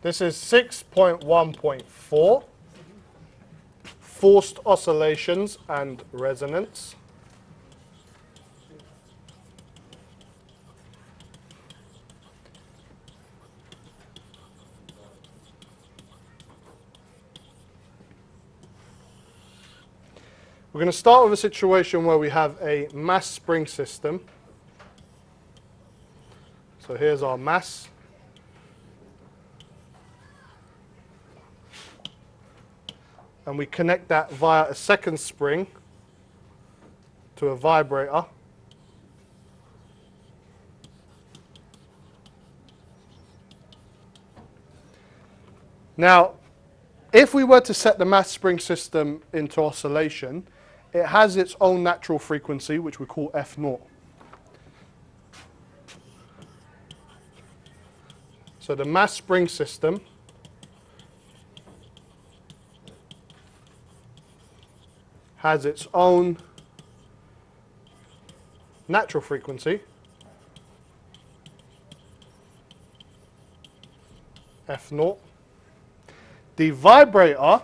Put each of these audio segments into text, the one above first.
This is 6.1.4, forced oscillations and resonance. We're going to start with a situation where we have a mass spring system. So here's our mass. And we connect that via a second spring to a vibrator. Now, if we were to set the mass spring system into oscillation, it has its own natural frequency, which we call F0. So the mass spring system has its own natural frequency, F0. The vibrator,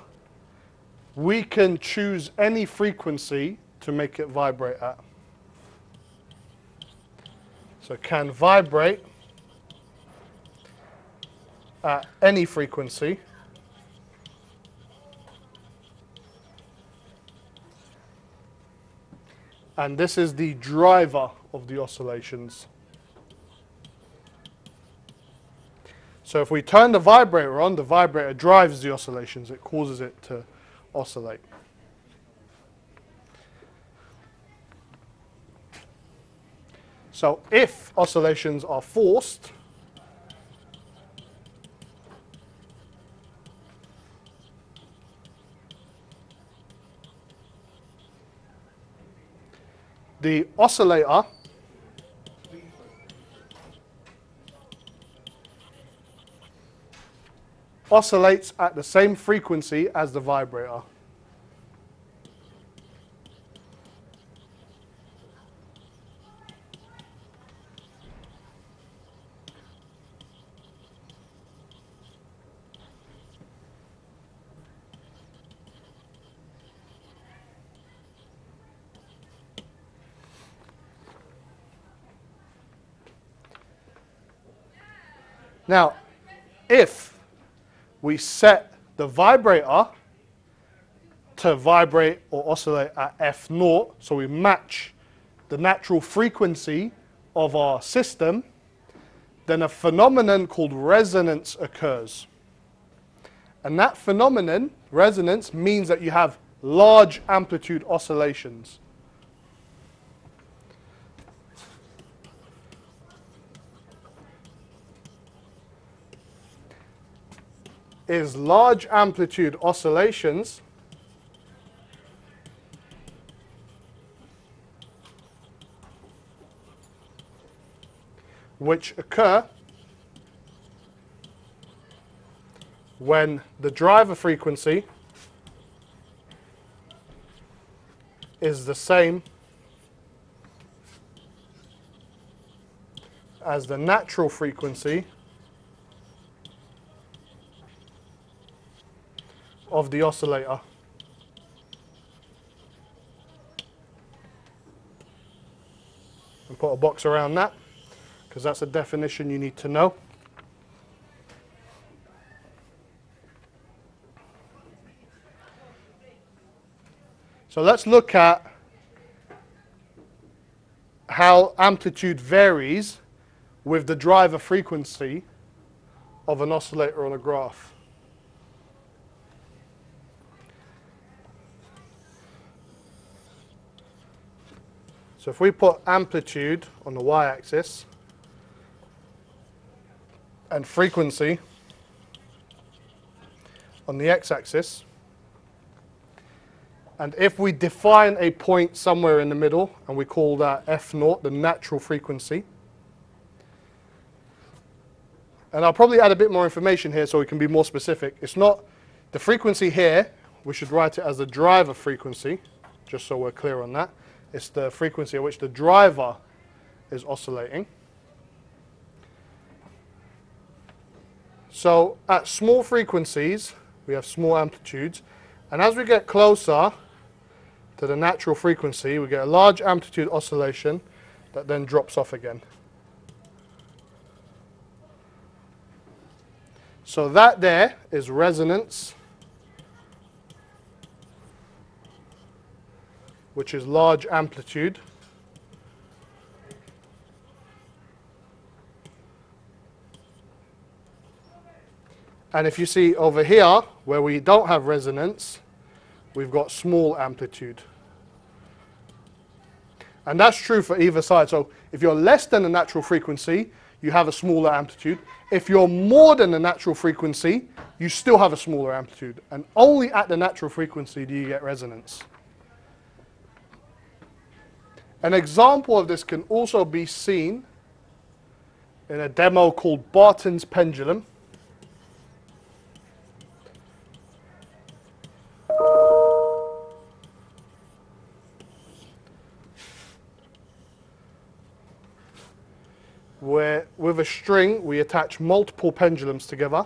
we can choose any frequency to make it vibrate at. So it can vibrate at any frequency. And this is the driver of the oscillations. So if we turn the vibrator on, the vibrator drives the oscillations. It causes it to oscillate. So if oscillations are forced, the oscillator oscillates at the same frequency as the vibrator. Now, if we set the vibrator to vibrate or oscillate at F0, so we match the natural frequency of our system, then a phenomenon called resonance occurs. And that phenomenon, resonance, means that you have large amplitude oscillations. Is large amplitude oscillations which occur when the driver frequency is the same as the natural frequency of the oscillator. And put a box around that, because that's a definition you need to know. So let's look at how amplitude varies with the driver frequency of an oscillator on a graph. So if we put amplitude on the y-axis and frequency on the x-axis, and if we define a point somewhere in the middle, and we call that F0, the natural frequency, and I'll probably add a bit more information here so we can be more specific. It's not the frequency here, we should write it as the driver frequency, just so we're clear on that. It's the frequency at which the driver is oscillating. So at small frequencies, we have small amplitudes. And as we get closer to the natural frequency, we get a large amplitude oscillation that then drops off again. So that there is resonance, which is large amplitude. And if you see over here, where we don't have resonance, we've got small amplitude. And that's true for either side. So if you're less than the natural frequency, you have a smaller amplitude. If you're more than the natural frequency, you still have a smaller amplitude. And only at the natural frequency do you get resonance. An example of this can also be seen in a demo called Barton's pendulum. Where with a string we attach multiple pendulums together.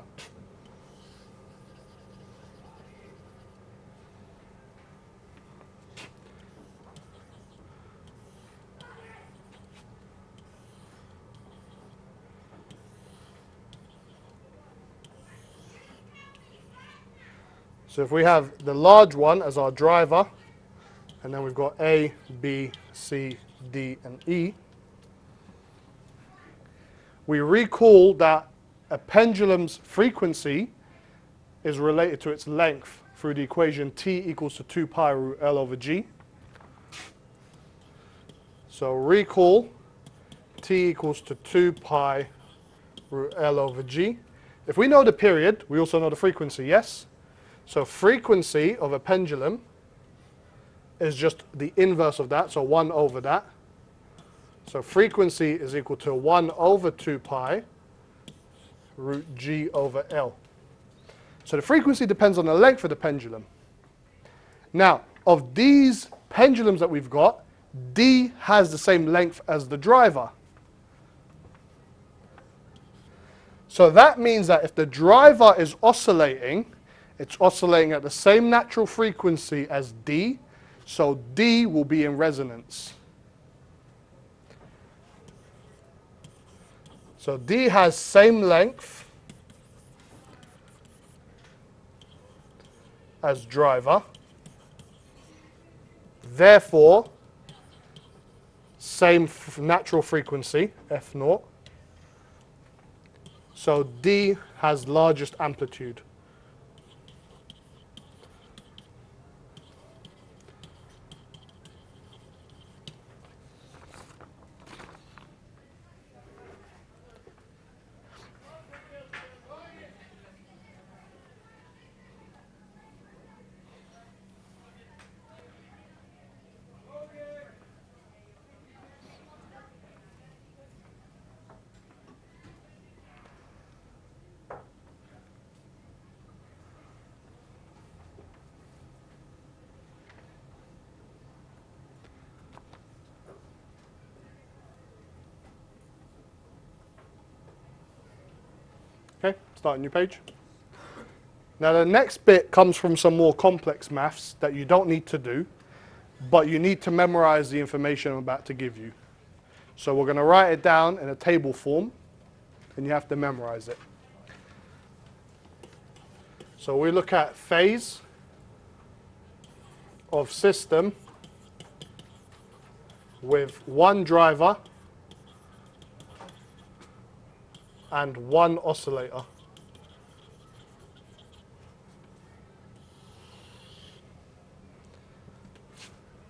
So if we have the large one as our driver, and then we've got A, B, C, D, and E, we recall that a pendulum's frequency is related to its length through the equation T equals to 2 pi root L over G. So recall T equals to 2 pi root L over G. If we know the period, we also know the frequency, yes? So frequency of a pendulum is just the inverse of that, so 1 over that. So frequency is equal to 1 over 2 pi root G over L. So the frequency depends on the length of the pendulum. Now, of these pendulums that we've got, D has the same length as the driver. So that means that if the driver is oscillating, it's oscillating at the same natural frequency as D, so D will be in resonance. So D has same length as driver, therefore same natural frequency, F0. So D has largest amplitude. Okay, start a new page. Now the next bit comes from some more complex maths that you don't need to do, but you need to memorize the information I'm about to give you. So we're going to write it down in a table form, and you have to memorize it. So we look at phase of system with one driver and one oscillator.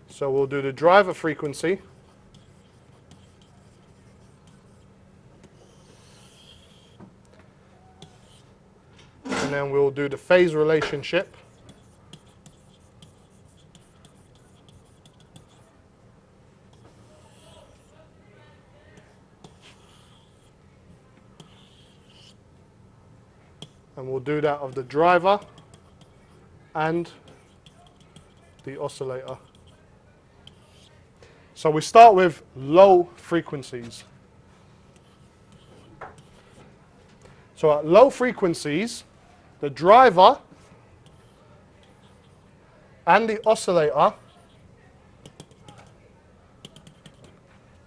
So we'll do the driver frequency, and then we'll do the phase relationship, and we'll do that of the driver and the oscillator. So we start with low frequencies. So at low frequencies, the driver and the oscillator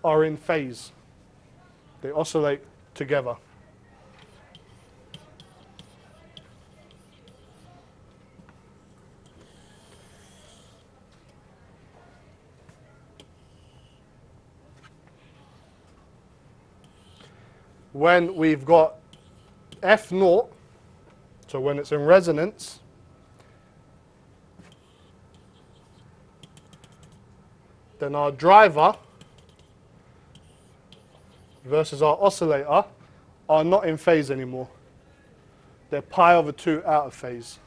are in phase. They oscillate together. When we've got F0, so when it's in resonance, then our driver versus our oscillator are not in phase anymore. They're pi/2 out of phase.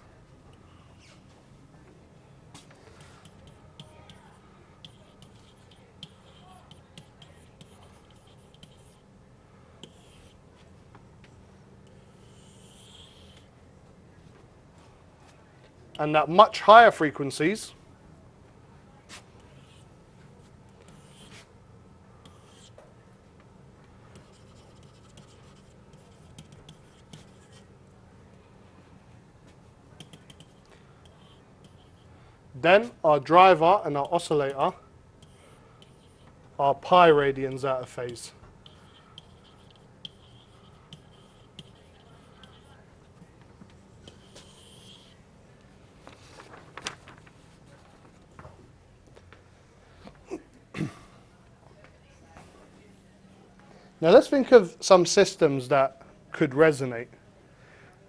And at much higher frequencies, then our driver and our oscillator are pi radians out of phase. Now let's think of some systems that could resonate.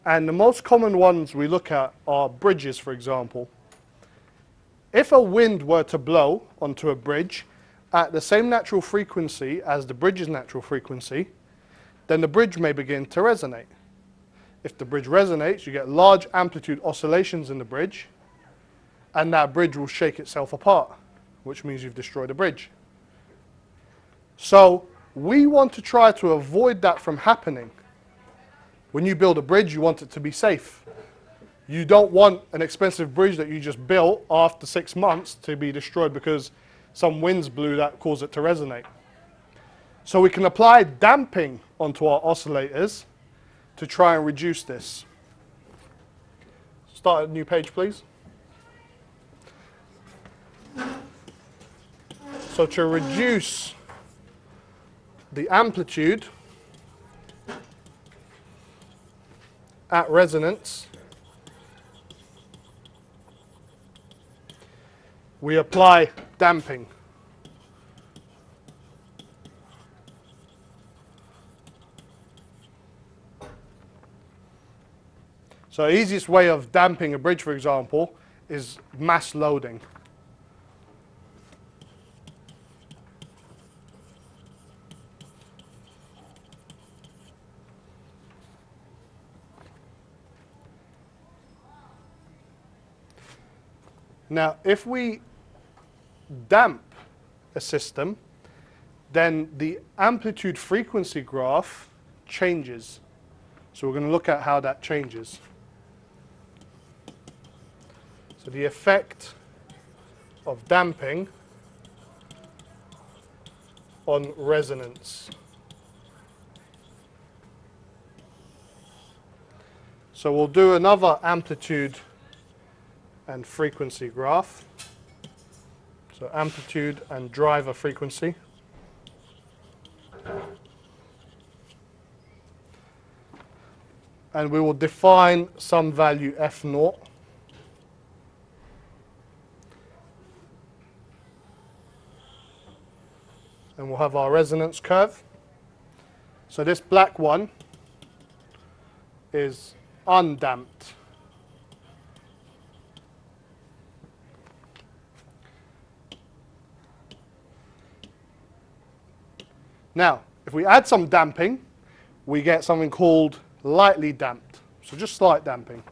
And the most common ones we look at are bridges, for example. If a wind were to blow onto a bridge at the same natural frequency as the bridge's natural frequency, then the bridge may begin to resonate. If the bridge resonates, you get large amplitude oscillations in the bridge, and that bridge will shake itself apart, which means you've destroyed a bridge. So we want to try to avoid that from happening. When you build a bridge, you want it to be safe. You don't want an expensive bridge that you just built after 6 months to be destroyed because some winds blew that caused it to resonate. So we can apply damping onto our oscillators to try and reduce this. Start a new page, please. So to reduce the amplitude at resonance, we apply damping. So the easiest way of damping a bridge, for example, is mass loading. Now, if we damp a system, then the amplitude frequency graph changes. So we're going to look at how that changes. So the effect of damping on resonance. So we'll do another amplitude and frequency graph. So amplitude and driver frequency. And we will define some value F0. And we'll have our resonance curve. So this black one is undamped. Now, if we add some damping, we get something called lightly damped. So just slight damping.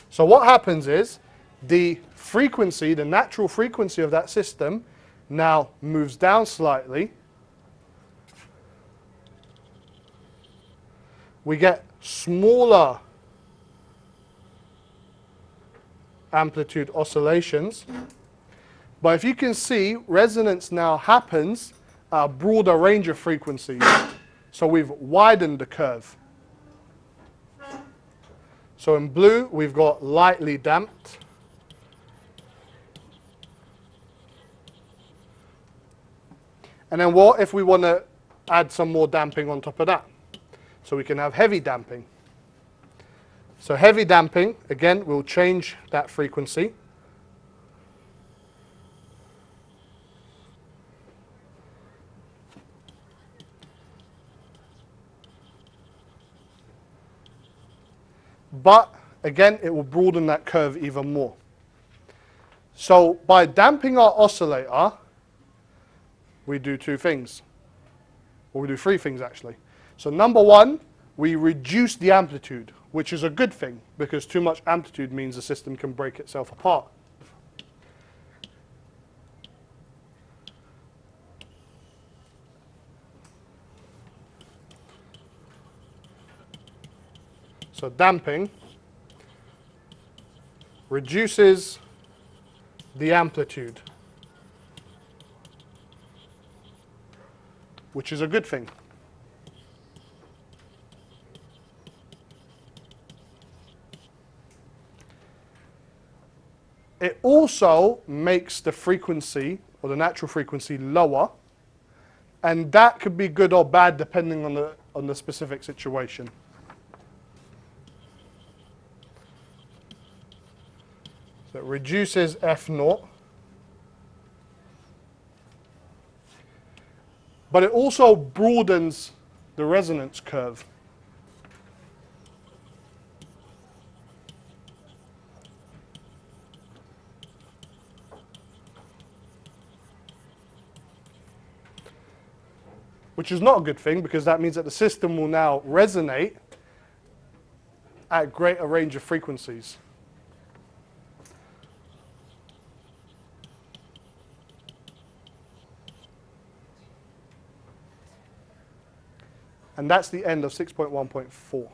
So what happens is the frequency, the natural frequency of that system now moves down slightly. We get smaller amplitude oscillations. But if you can see, resonance now happens a broader range of frequencies. So we've widened the curve. So in blue, we've got lightly damped. And then what if we want to add some more damping on top of that? So we can have heavy damping. So heavy damping, again, we'll change that frequency. But again, it will broaden that curve even more. So by damping our oscillator, we do two things. Or we do three things actually. So number one, we reduce the amplitude, which is a good thing because too much amplitude means the system can break itself apart. So damping reduces the amplitude, which is a good thing. It also makes the frequency, or the natural frequency, lower, and that could be good or bad depending on the specific situation. So it reduces F0, but it also broadens the resonance curve. Which is not a good thing because that means that the system will now resonate at greater range of frequencies. And that's the end of 6.1.4.